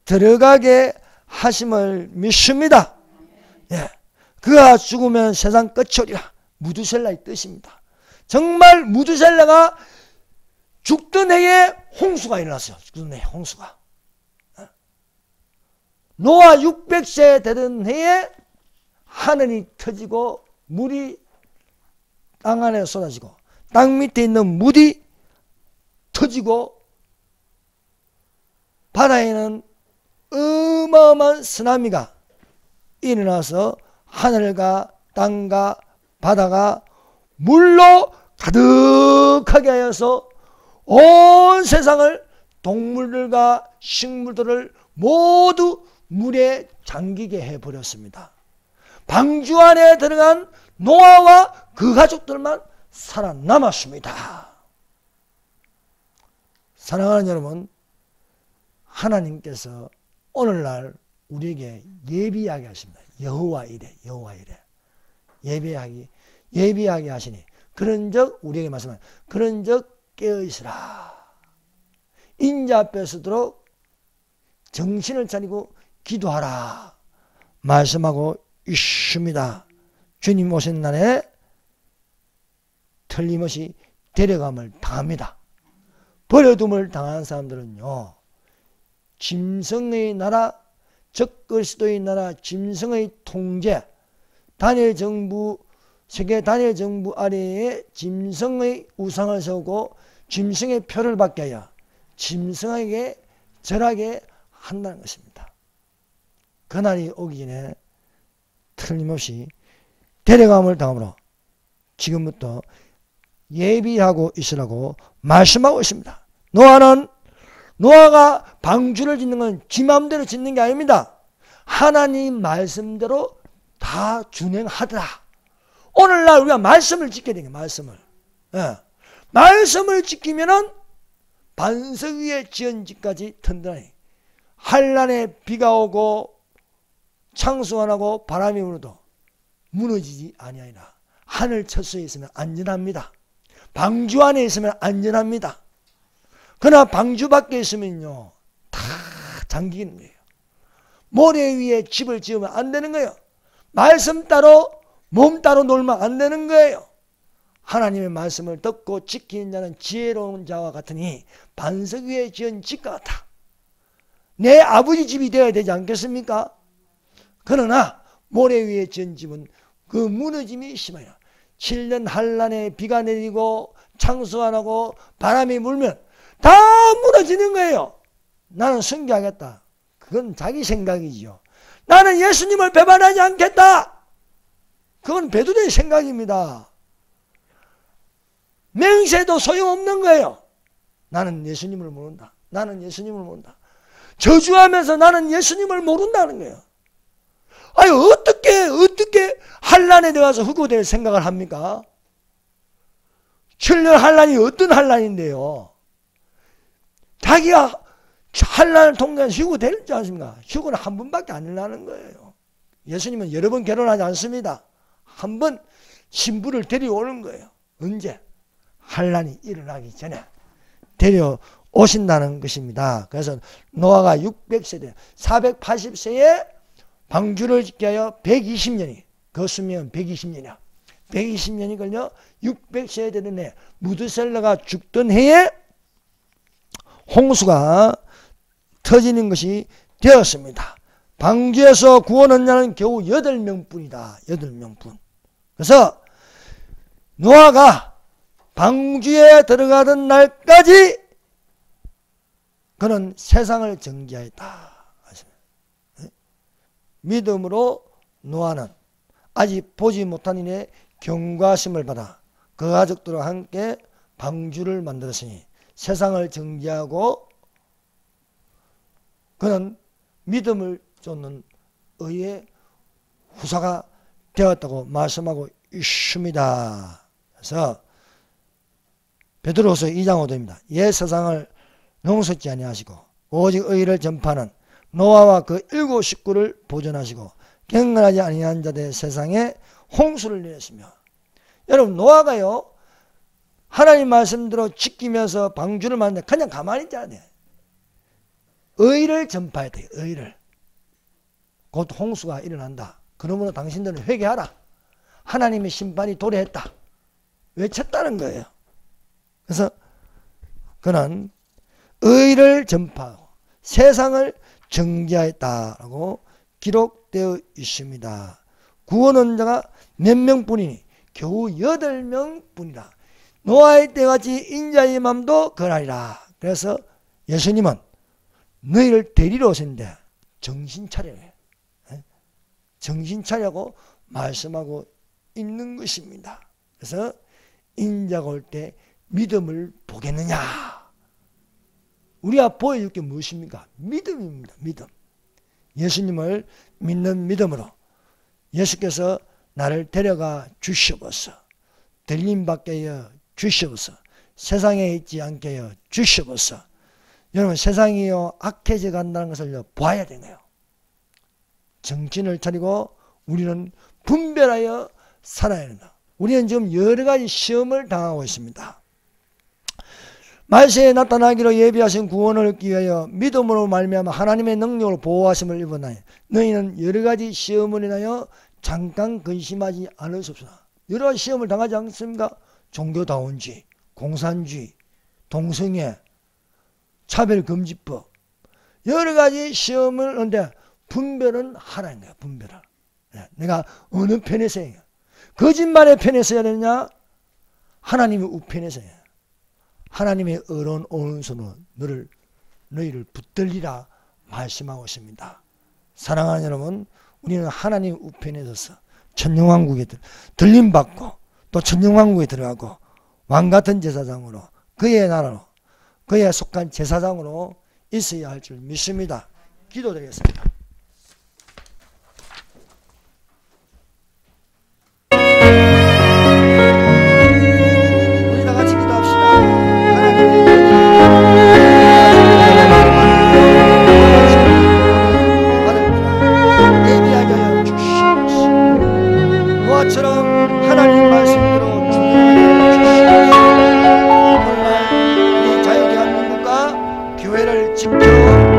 들어가게 하심을 믿습니다. 예, 그가 죽으면 세상 끝이 오리라. 무두셀라의 뜻입니다. 정말 무두셀라가 죽던 해에 홍수가 일어났어요. 죽던 해에 홍수가. 노아 600세 되던 해에 하늘이 터지고 물이 땅 안에 쏟아지고 땅 밑에 있는 물이 터지고 바다에는 어마어마한 쓰나미가 일어나서 하늘과 땅과 바다가 물로 가득하게 하여서 온 세상을 동물들과 식물들을 모두 물에 잠기게 해버렸습니다. 방주 안에 들어간 노아와 그 가족들만 살아남았습니다. 사랑하는 여러분, 하나님께서 오늘날 우리에게 예비하게 하십니다. 여호와 이래, 여호와 이래. 예비하게 하시니 그런즉 우리에게 말씀하니 그런즉 깨어있으라. 인자 앞에 서도록 정신을 차리고 기도하라 말씀하고 있습니다. 주님 오신 날에 틀림없이 데려감을 당합니다. 버려둠을 당한 사람들은요, 짐승의 나라, 적 그리스도의 나라, 짐승의 통제, 다니엘 정부, 세계 다니엘 정부 아래에 짐승의 우상을 세우고 짐승의 표를 받게 하여 짐승에게 절하게 한다는 것입니다. 그날이 오기 전에 틀림없이 데려감을 당함으로 지금부터 예비하고 있으라고 말씀하고 있습니다. 노아가 방주를 짓는 건 지 마음대로 짓는 게 아닙니다. 하나님 말씀대로 다 준행하더라. 오늘날 우리가 말씀을 지켜야 되는 거예요. 말씀을. 예. 말씀을 지키면은 반석 위에 지은 집까지 튼튼하니 한란에 비가 오고 창수 안 하고 바람이 불어도 무너지지 아니하리라. 하늘 첫서에 있으면 안전합니다. 방주 안에 있으면 안전합니다. 그러나 방주 밖에 있으면요, 다 잠기는 거예요. 모래 위에 집을 지으면 안 되는 거예요. 말씀 따로 몸 따로 놀면 안 되는 거예요. 하나님의 말씀을 듣고 지키는 자는 지혜로운 자와 같으니 반석 위에 지은 집과 같아. 내 아버지 집이 되어야 되지 않겠습니까? 그러나 모래 위에 지은 집은 그 무너짐이 심해요. 7년 한란에 비가 내리고 창수 안 하고 바람이 불면 다 무너지는 거예요. 나는 순교하겠다. 그건 자기 생각이지요. 나는 예수님을 배반하지 않겠다. 그건 배두리의 생각입니다. 맹세도 소용없는 거예요. 나는 예수님을 모른다. 나는 예수님을 모른다. 저주하면서 나는 예수님을 모른다는 거예요. 아니, 어떻게 한란에 들어가서 흑고될 생각을 합니까? 7년 한란이 어떤 한란인데요? 자기가 한란을 통과해서 휴고되지 않습니까? 휴고는 한 번밖에 안 일어나는 거예요. 예수님은 여러 번 결혼하지 않습니다. 한 번 신부를 데려오는 거예요. 언제? 한란이 일어나기 전에 데려오신다는 것입니다. 그래서 노아가 600세대, 480세에 방주를 짓게 하여 120년이, 그 수명은 120년이야. 120년이 걸려 600세에 되는 해, 무드셀라가 죽던 해에 홍수가 터지는 것이 되었습니다. 방주에서 구원한 자는 겨우 8명뿐이다. 8명뿐. 그래서 노아가 방주에 들어가던 날까지 그는 세상을 정죄하였다. 믿음으로 노아는 아직 보지 못한 이의 경과심을 받아 그 가족들과 함께 방주를 만들었으니 세상을 정죄하고 그는 믿음을 쫓는 의의 후사가 되었다고 말씀하고 있습니다. 그래서 베드로후서 2장 5절입니다. 옛 세상을 용서치 아니하시고 오직 의를 전파하는 노아와 그 7 식구를 보존하시고 경건하지 아니한 자들 세상에 홍수를 내렸으며, 여러분 노아가요 하나님 말씀대로 지키면서 방주를 만드는데 그냥 가만히 있지 않아요. 의를 전파해야 돼요. 의를. 곧 홍수가 일어난다. 그러므로 당신들은 회개하라. 하나님의 심판이 도래했다. 외쳤다는 거예요. 그래서 그는 의를 전파하고 세상을 정죄하였다라고 기록되어 있습니다. 구원한 자가 몇 명뿐이니 겨우 8명뿐이라. 노아의 때같이 인자의 맘도 그러하리라. 그래서 예수님은 너희를 데리러 오셨는데 정신 차려요. 정신 차려고 말씀하고 있는 것입니다. 그래서 인자가 올 때 믿음을 보겠느냐? 우리가 보여줄 게 무엇입니까? 믿음입니다. 믿음. 예수님을 믿는 믿음으로 예수께서 나를 데려가 주시옵소서. 들림받게 하여 주시옵소서. 세상에 있지 않게 하여 주시옵소서. 여러분 세상이요 악해져 간다는 것을 봐야 되네요. 정신을 차리고 우리는 분별하여 살아야 된다. 우리는 지금 여러 가지 시험을 당하고 있습니다. 말세에 나타나기로 예비하신 구원을 얻기 위하여 믿음으로 말미암아 하나님의 능력으로 보호하심을 입었나니 너희는 여러 가지 시험을 인하여 잠깐 근심하지 않을 수 없으나. 여러 가지 시험을 당하지 않습니까? 종교다운주의, 공산주의, 동성애, 차별금지법, 여러 가지 시험을 하는데 분별은 하라는 거야. 분별을. 내가 어느 편에 서야 해요? 거짓말의 편에 서야 되느냐? 하나님의 우편에 서야 해요. 하나님의 의로운 오른손으로 너희를 붙들리라 말씀하고 있습니다. 사랑하는 여러분, 우리는 하나님 우편에 서서 천년왕국에 들림받고 또 천년왕국에 들어가고 왕같은 제사장으로 그의 나라로 그에 속한 제사장으로 있어야 할 줄 믿습니다. 기도드리겠습니다. 우리 다 같이 기도합시다. 하나님의 예비하게 하여 주시옵소서. 노아처럼 하나님 말씀대로 준비하게 하여 주시옵소서. 오늘날 우리 자유대한민국과 교회를 지켜